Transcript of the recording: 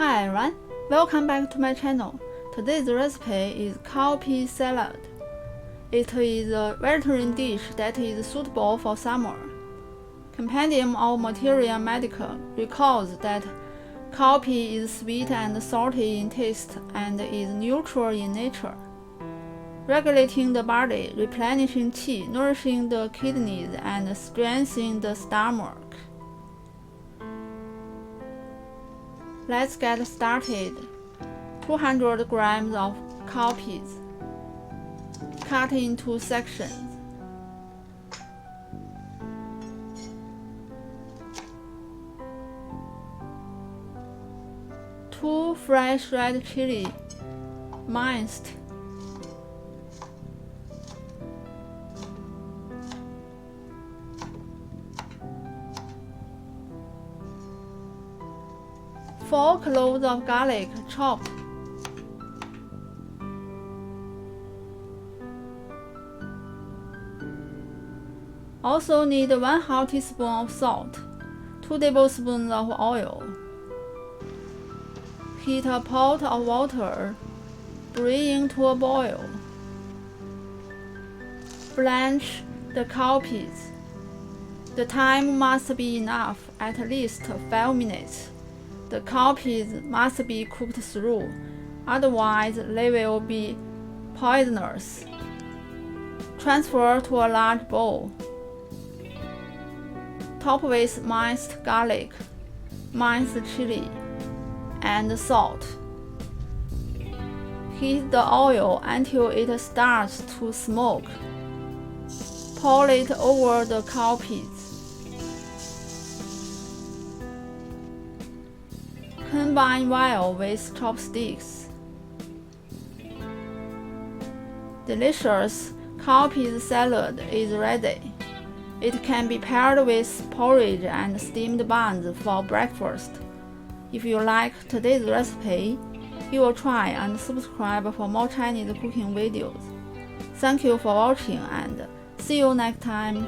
Hi everyone, welcome back to my channel. Today's recipe is cowpea salad. It is a vegetarian dish that is suitable for summer. Compendium of Materia Medica records that cowpea is sweet and salty in taste and is neutral in nature, regulating the body, replenishing qi, nourishing the kidneys, and strengthening the stomach. Let's get started. 200 grams of cowpeas. Cut into sections. Two fresh red chili, minced. Four cloves of garlic, chopped. Also need 1/2 teaspoon of salt, 2 tablespoons of oil. Heat a pot of water, bring to a boil. Blanch the cowpeas. The time must be enough, at least 5 minutes. The cowpeas must be cooked through, otherwise they will be poisonous. Transfer to a large bowl. Top with minced garlic, minced chili, and salt. Heat the oil until it starts to smoke. Pour it over the cowpeas. Combine well with chopsticks. Delicious cowpea salad is ready. It can be paired with porridge and steamed buns for breakfast. If you like today's recipe, you will try and subscribe for more Chinese cooking videos. Thank you for watching and see you next time.